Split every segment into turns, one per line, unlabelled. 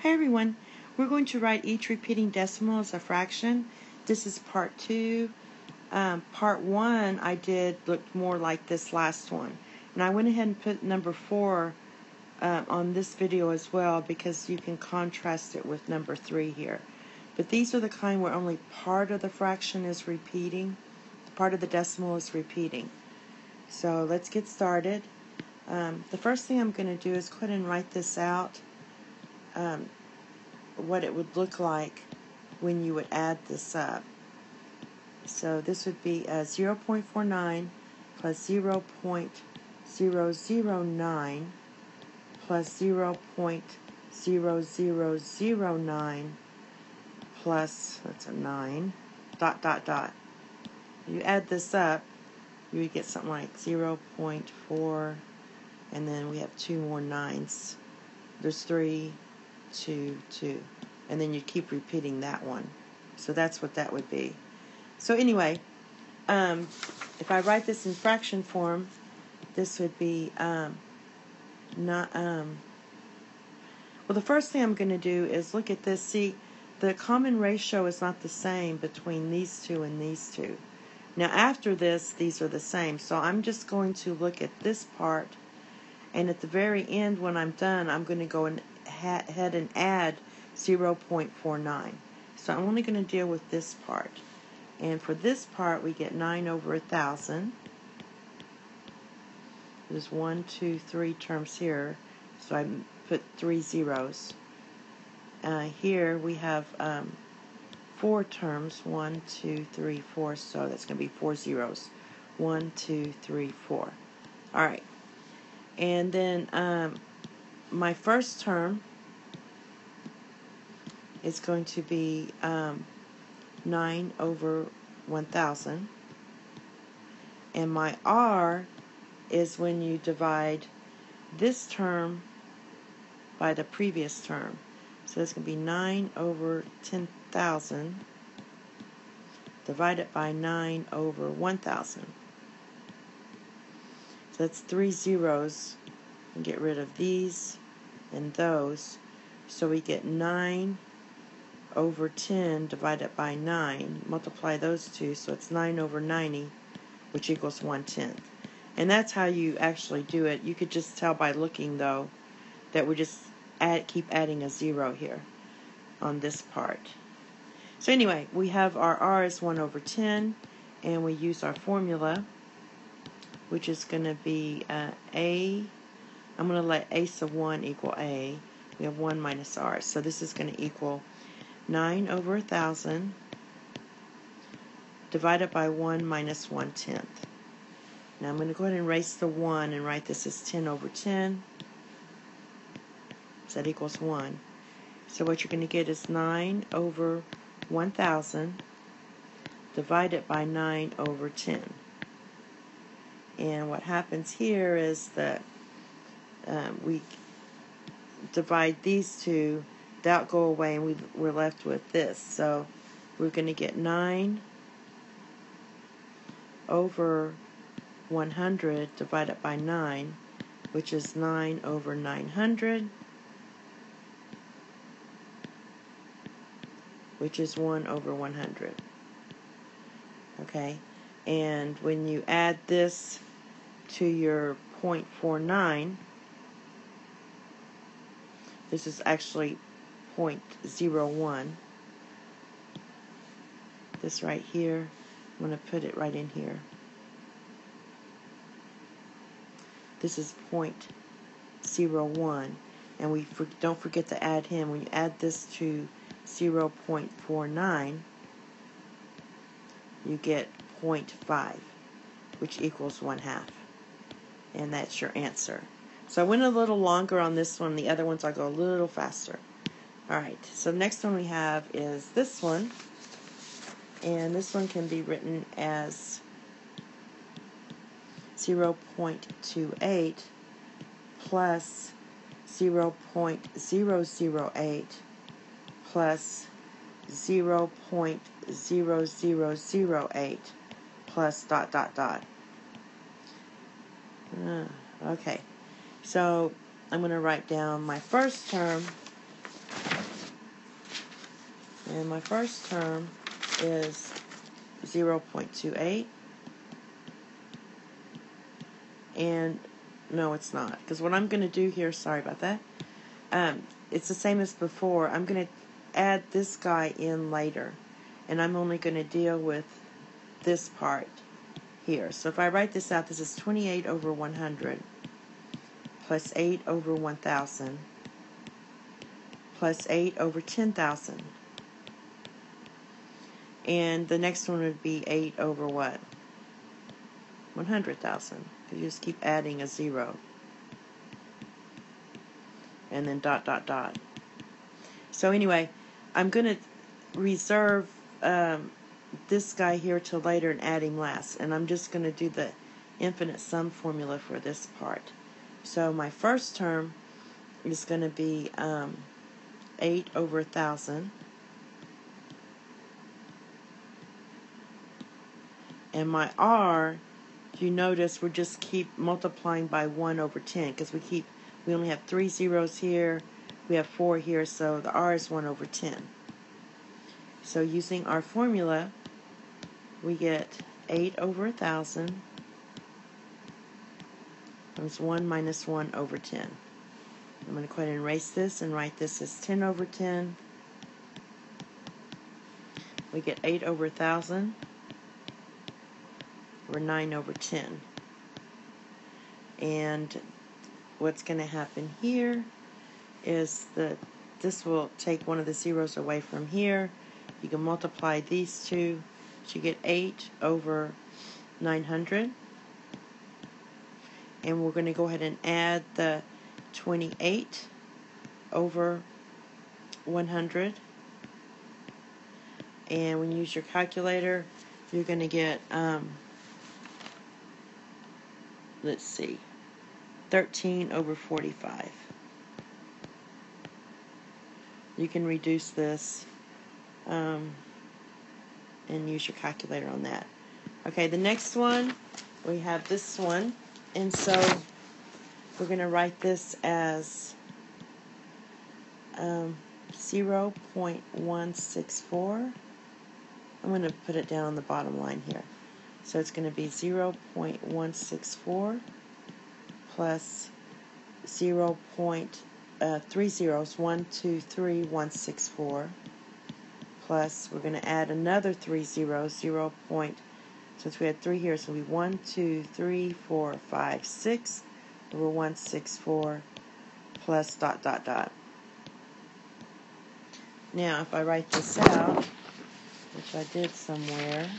Hi everyone, we're going to write each repeating decimal as a fraction. This is part 2. Part 1 I did looked more like this last one. And I went ahead and put number 4 on this video as well because you can contrast it with number 3 here. But these are the kind where only part of the fraction is repeating. Part of the decimal is repeating. So let's get started. The first thing I'm going to do is go ahead and write this out. What it would look like when you would add this up. So this would be 0.49 plus 0.0009 plus 0.0009 plus, that's a 9, ... You add this up, you would get something like 0.4, and then we have 2 more 9s. There's 3, 2, 2, and then you keep repeating that one. So that's what that would be. So anyway, if I write this in fraction form, this would be well, the first thing I'm going to do is look at this. See, the common ratio is not the same between these two and these two. Now after this, these are the same. So I'm just going to look at this part, and at the very end when I'm done, I'm going to go ahead and add 0.49. So I'm only going to deal with this part. And for this part, we get 9 over 1,000. There's 1, 2, 3 terms here, so I put 3 zeros. Here we have 4 terms, 1, 2, 3, 4, so that's going to be 4 zeros. 1, 2, 3, 4. All right. And then my first term is going to be 9 over 1,000. And my R is when you divide this term by the previous term. So it's going to be 9 over 10,000 divided by 9 over 1,000. So that's 3 zeros. And get rid of these and those. So we get 9 over 10 divided by 9. Multiply those two, so it's 9 over 90, which equals 1/10. And that's how you actually do it. You could just tell by looking, though, that we just keep adding a 0 here on this part. So anyway, we have our R is 1 over 10, and we use our formula, which is going to be A. I'm going to let A sub 1 equal A. We have 1 minus R. So this is going to equal 9 over 1,000 divided by 1 minus 1/10. Now I'm going to go ahead and erase the 1 and write this as 10 over 10. So that equals 1. So what you're going to get is 9 over 1,000 divided by 9 over 10. And what happens here is that we divide these two, that'll go away, and we're left with this. So we're going to get 9 over 100 divided by 9, which is 9 over 900, which is 1 over 100. Okay, and when you add this to your 0.49, this is actually 0.01. This right here, I'm going to put it right in here. This is 0.01, and don't forget to add him. When you add this to 0.49, you get 0.5, which equals 1/2, and that's your answer. So I went a little longer on this one. The other ones I go a little faster. All right, so the next one we have is this one, and this one can be written as 0.28 plus 0.008 plus 0.0008 plus ... Okay, so I'm going to write down my first term And my first term is 0.28. And no, it's not. Because what I'm going to do here, sorry about that, it's the same as before. I'm going to add this guy in later. And I'm only going to deal with this part here. So if I write this out, this is 28 over 100 plus 8 over 1,000 plus 8 over 10,000. And the next one would be 8 over what? 100,000. You just keep adding a 0. And then dot, dot, dot. So anyway, I'm going to reserve this guy here till later and add him last. And I'm just going to do the infinite sum formula for this part. So my first term is going to be 8 over 1,000. And my R, if you notice, we just keep multiplying by 1 over 10 because we only have 3 zeros here, we have 4 here, so the R is 1 over 10. So using our formula, we get 8 over 1,000 times 1 minus 1 over 10. I'm going to go ahead and erase this and write this as 10 over 10. We get 8 over 1,000. Or 9 over 10. And what's going to happen here is that this will take one of the zeros away from here. You can multiply these two. So you get 8 over 900. And we're going to go ahead and add the 28 over 100. And when you use your calculator, you're going to get let's see, 13 over 45. You can reduce this and use your calculator on that. Okay, the next one, we have this one. And so we're going to write this as 0.164. I'm going to put it down on the bottom line here. So it's going to be 0.164 plus 0.3 zeros, 1, 2, 3, 164, plus we're going to add another 3 zeros, since we had 3 here, so it'll be 1, 2, 3, 4, 5, 6 over 164 plus dot, dot, dot. Now, if I write this out, which I did somewhere.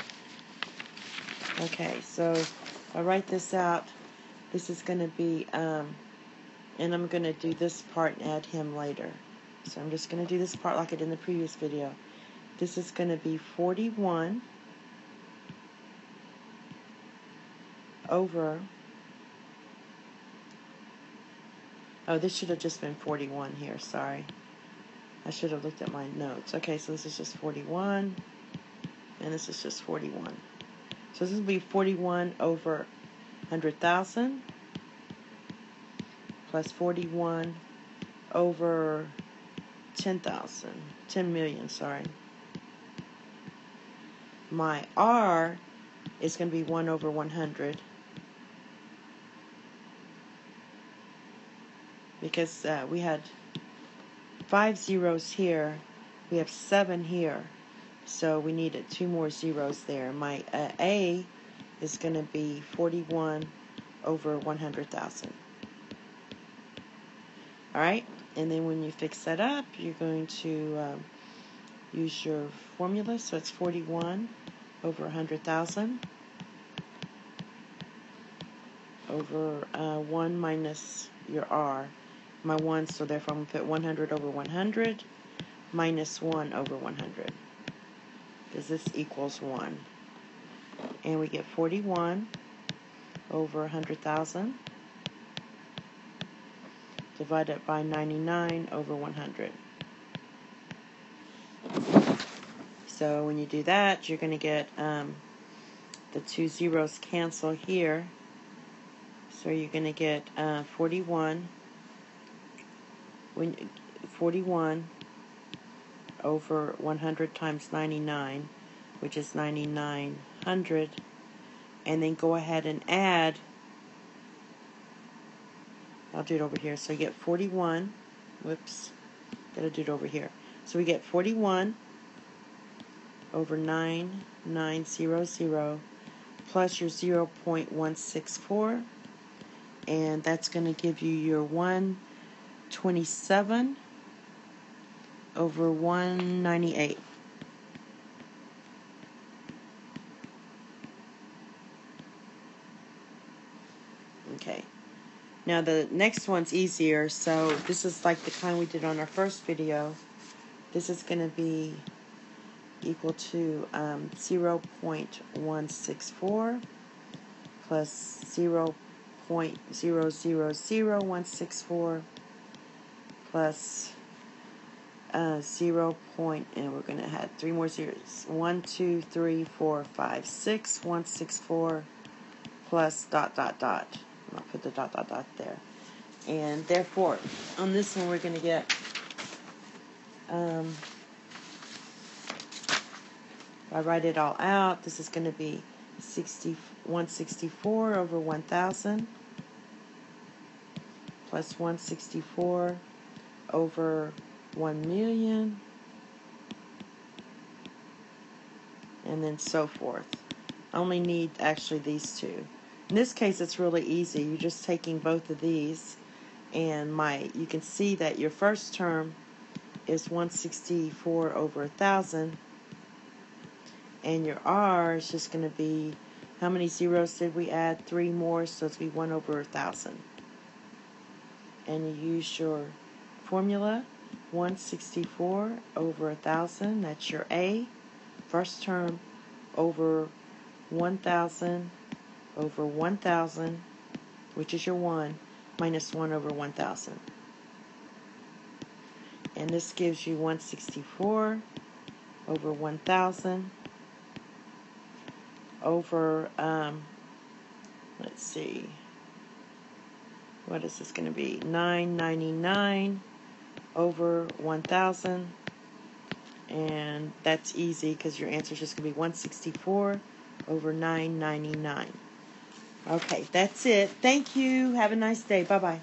Okay, so if I write this out, this is going to be, and I'm going to do this part and add him later. So I'm just going to do this part like I did in the previous video. This is going to be 41 over, oh, this should have just been 41 here, sorry. I should have looked at my notes. Okay, so this is just 41, and this is just 41. So this will be 41 over 100,000 plus 41 over 10,000, 10 million, sorry. My R is going to be 1 over 100 because we had 5 zeros here, we have 7 here. So we needed 2 more zeros there. My A is going to be 41 over 100,000. Alright, and then when you fix that up, you're going to use your formula. So it's 41 over 100,000 over 1 minus your R. My 1, so therefore I'm going to put 100 over 100 minus 1 over 100. Because this equals 1. And we get 41 over 100,000 divided by 99 over 100. So when you do that, you're going to get the 2 zeros cancel here. So you're going to get 41 over 100 times 99, which is 9900, and then go ahead and add. I'll do it over here. So you get 41. Whoops. Gotta do it over here. So we get 41 over 9900 plus your 0.164, and that's going to give you your 127 over 198. Okay. Now the next one's easier. So this is like the kind we did on our first video. This is going to be equal to 0.164 plus 0.000164 plus 0. And we're going to add 3 more zeros. 1, 2, 3, 4, 5, 6, 164 plus dot dot dot. I'll put the dot dot dot there. And therefore, on this one we're going to get I write it all out. This is going to be 164 over 1,000 plus 164 over 1,000,000, and then so forth. I only need actually these two. In this case, it's really easy. You're just taking both of these, and you can see that your first term is 164 over 1,000. And your R is just going to be, how many zeros did we add? 3 more, so it's going to be 1 over 1,000. And you use your formula, 164 over 1,000, that's your A. First term over 1,000 over 1,000, which is your 1, minus 1 over 1,000. And this gives you 164 over 1,000. Over, let's see, what is this going to be? 999 over 1,000, and that's easy because your answer is just going to be 164 over 999. Okay, that's it. Thank you. Have a nice day. Bye-bye.